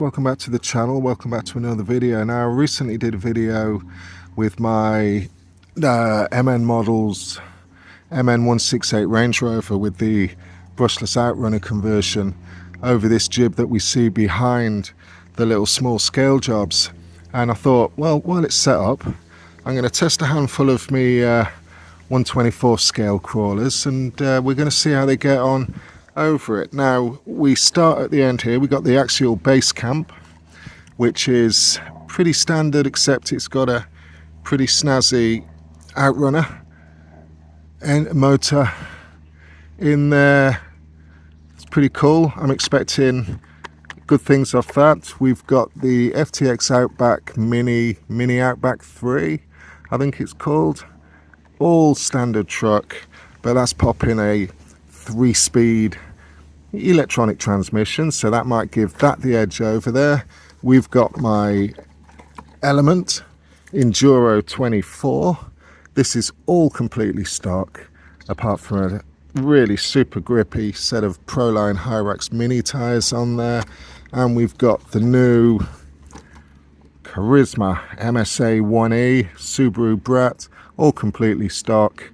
Welcome back to the channel, welcome back to another video. Now, I recently did a video with my MN models, MN168 Range Rover with the brushless outrunner conversion over this jib that we see behind the little small scale jobs. And I thought, well, while it's set up, I'm going to test a handful of me 124 scale crawlers, and we're going to see how they get on over it. Now, we start at the end here. We got the Axial base camp, which is pretty standard, except it's got a pretty snazzy outrunner and motor in there. It's pretty cool. I'm expecting good things off that. We've got the FTX Outback Mini Outback 3, I think it's called. All standard truck, but that's popping a 3-speed electronic transmission, so that might give that the edge over there. We've got my Element Enduro 24. This is all completely stock, apart from a really super grippy set of Proline Hyrax mini tyres on there. And we've got the new Carisma MSA-1E Subaru Brat, all completely stock.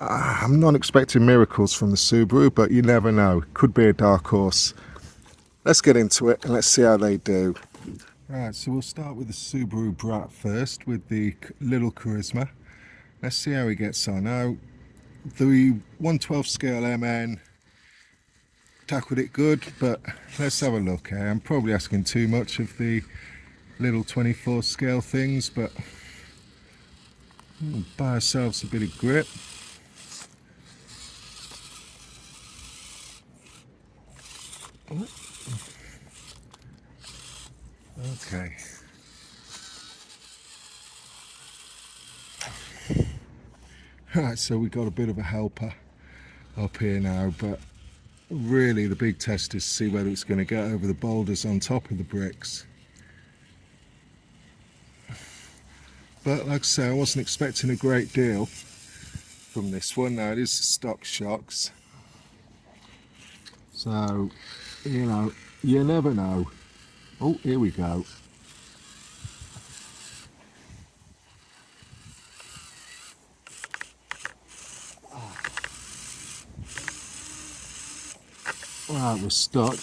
I'm not expecting miracles from the Subaru, but you never know. Could be a dark horse. Let's get into it and let's see how they do. Right, so we'll start with the Subaru Brat first, with the little Carisma. Let's see how he gets on. Now, the 112 scale MN tackled it good, but let's have a look here. I'm probably asking too much of the little 24 scale things, but we'll buy ourselves a bit of grip. Okay. Right, so we've got a bit of a helper up here now, but really the big test is to see whether it's going to get over the boulders on top of the bricks. But like I say, I wasn't expecting a great deal from this one. Now, it is stock shocks, so you know, you never know. Oh, here we go. Right, we're stuck.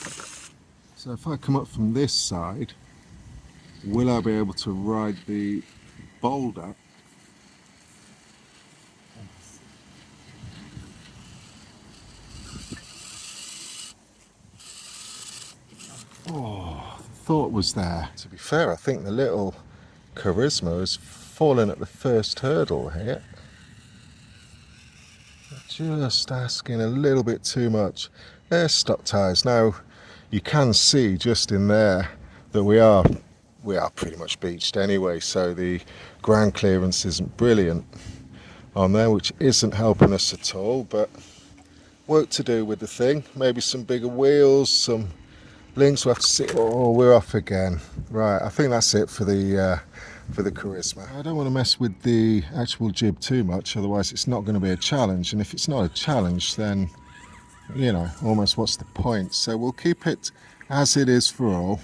So if I come up from this side, will I be able to ride the boulder? Oh, thought was there. To be fair, I think the little Carisma has fallen at the first hurdle here. Just asking a little bit too much. There's stock tyres. Now, you can see just in there that we are pretty much beached anyway, so the ground clearance isn't brilliant on there, which isn't helping us at all, but work to do with the thing. Maybe some bigger wheels, some links. We'll have to see. Oh, we're off again. Right, I think that's it for the Carisma. I don't want to mess with the actual jib too much, otherwise it's not going to be a challenge, and if it's not a challenge, then you know, almost what's the point? So we'll keep it as it is for all.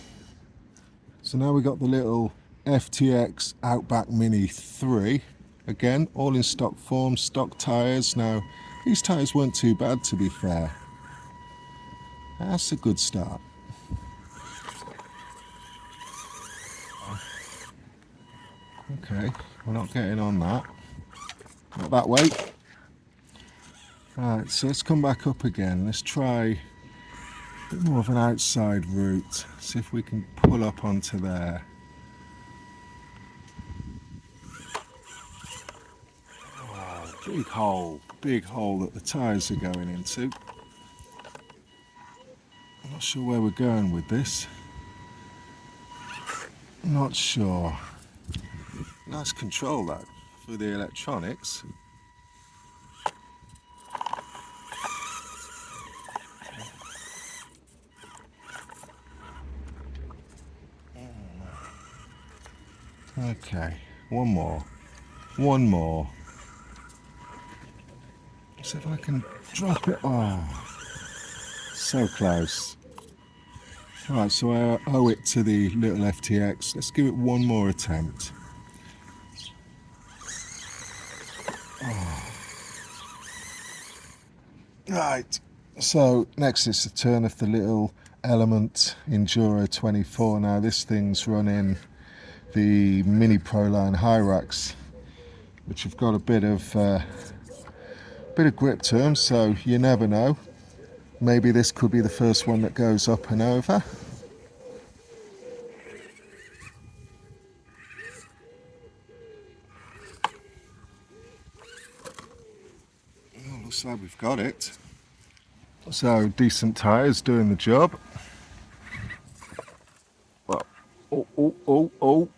So now we've got the little FTX Outback Mini 3, again all in stock form, stock tyres. Now these tyres weren't too bad, to be fair. That's a good start. Okay, we're not getting on that. Not that way. Right, so let's come back up again. Let's try a bit more of an outside route. See if we can pull up onto there. Oh, big hole that the tyres are going into. I'm not sure where we're going with this. Not sure. Nice control though for the electronics. Okay, one more. See if I can drop it. Oh, so close. Right, so I owe it to the little FTX. Let's give it one more attempt. Right, so next is the turn of the little Element Enduro 24. Now this thing's running the Mini Proline Hyrax, which have got a bit of grip to them, so you never know. Maybe this could be the first one that goes up and over. Oh, looks like we've got it. So decent tyres doing the job. Well, oh.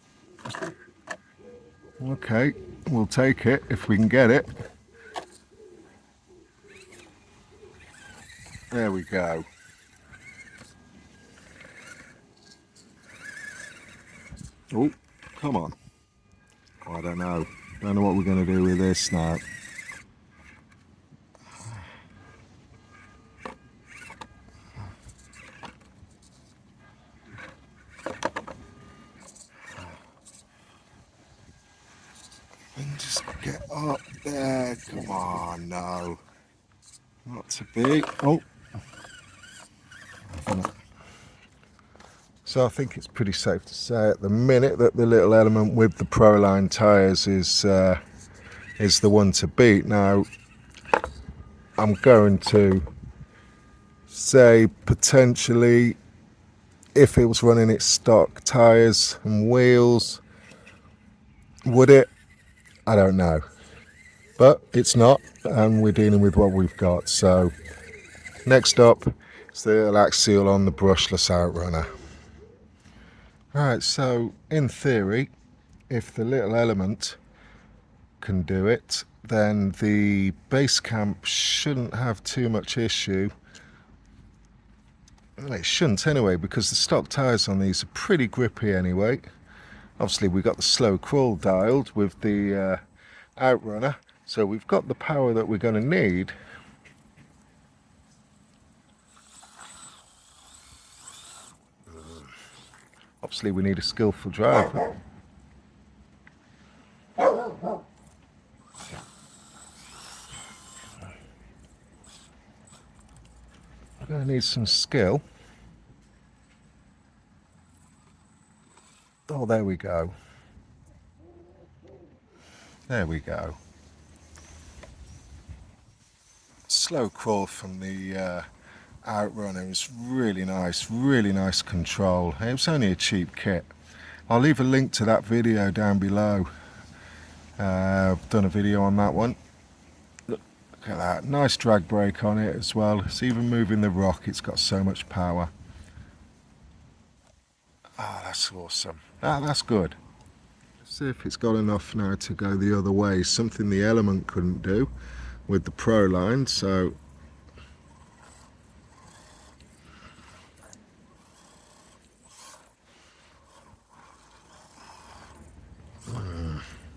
Okay, we'll take it if we can get it. There we go. Oh, come on. I don't know. Don't know what we're going to do with this now. And just get up there. Come on, no. Not to be. Oh. So I think it's pretty safe to say at the minute that the little Element with the Proline tyres is the one to beat. Now, I'm going to say potentially if it was running its stock tyres and wheels, would it? I don't know. But it's not, and we're dealing with what we've got. So next up is the little Axial on the Brushless Outrunner. Right, so in theory, if the little Element can do it, then the base camp shouldn't have too much issue. Well, it shouldn't anyway, because the stock tyres on these are pretty grippy anyway. Obviously we've got the slow crawl dialed with the Outrunner, so we've got the power that we're going to need. Obviously we need a skillful driver. We're going to need some skill. Oh, there we go. There we go. Slow crawl from the Outrunner is really nice control. It was only a cheap kit. I'll leave a link to that video down below. I've done a video on that one. Look at that, nice drag brake on it as well. It's even moving the rock, it's got so much power. Ah, that's awesome. That's good. Let's see if it's got enough now to go the other way, something the Element couldn't do with the Proline, so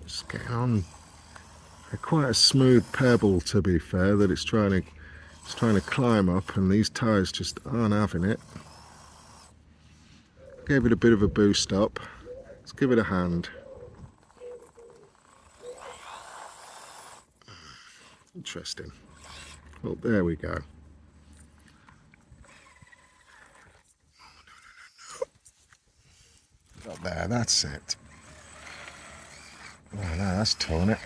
just get on. They're quite a smooth pebble, to be fair, that it's trying to climb up, and these tyres just aren't having it. Gave it a bit of a boost up. Let's give it a hand. Interesting. Well, there we go. Got there, that's it. Oh no, that's torn it.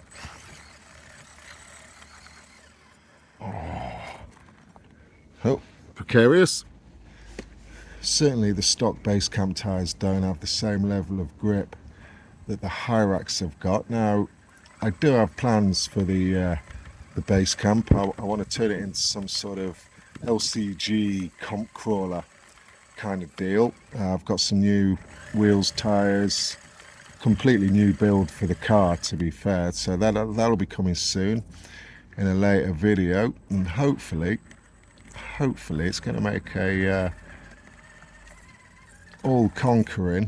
Oh, precarious. Certainly the stock base camp tyres don't have the same level of grip that the Hyrax have got. Now, I do have plans for the base camp. I want to turn it into some sort of LCG comp crawler kind of deal. I've got some new wheels, tyres, completely new build for the car, to be fair, so that'll be coming soon in a later video, and hopefully it's going to make a all-conquering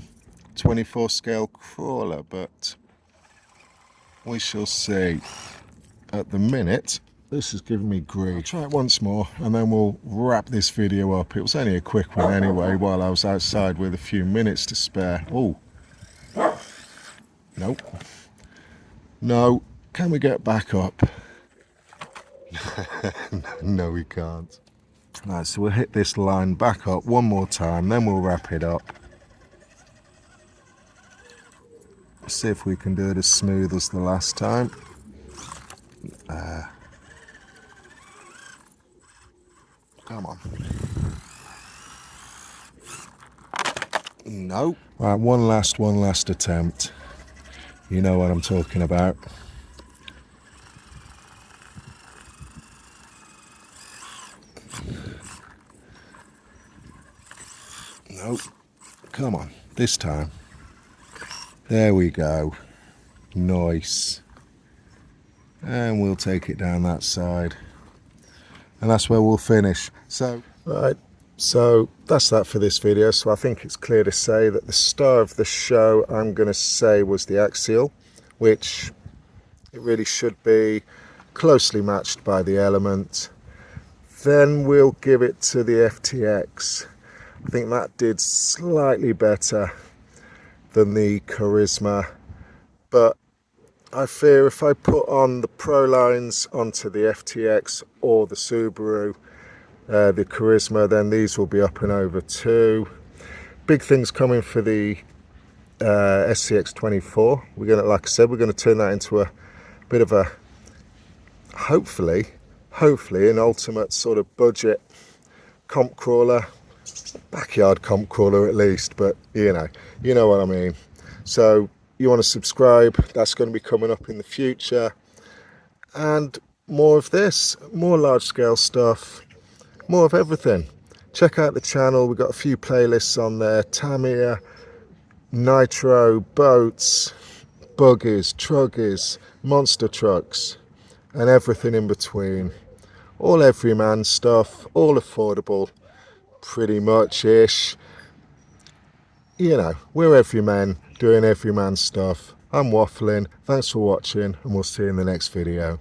24 scale crawler, but we shall see. At the minute, This is giving me grief. I'll try it once more and then we'll wrap this video up. It was only a quick one anyway, while I was outside with a few minutes to spare. Oh, nope. No, can we get back up? No, we can't. Right, so we'll hit this line back up one more time, then we'll wrap it up. See if we can do it as smooth as the last time. Come on. No. Right, one last attempt. You know what I'm talking about. Nope. Come on, this time. There we go. Nice. And we'll take it down that side. And that's where we'll finish. So, right, so that's that for this video. So I think it's clear to say that the star of the show, I'm going to say, was the Axial, which it really should be, closely matched by the Element. Then we'll give it to the FTX. I think that did slightly better than the Carisma, but I fear if I put on the Pro lines onto the FTX or the Subaru, the Carisma, then these will be up and over too. Big things coming for the SCX24. We're going to, like I said, we're going to turn that into a bit of a, hopefully an ultimate sort of budget comp crawler, backyard comp crawler at least, but you know what I mean. So you want to subscribe, that's going to be coming up in the future, and more of this, more large scale stuff, more of everything. Check out the channel, we've got a few playlists on there: Tamiya, Nitro, boats, buggies, truggies, monster trucks, and everything in between. All everyman stuff, all affordable, pretty much ish. You know, we're everyman doing everyman stuff. I'm waffling. Thanks for watching, and we'll see you in the next video.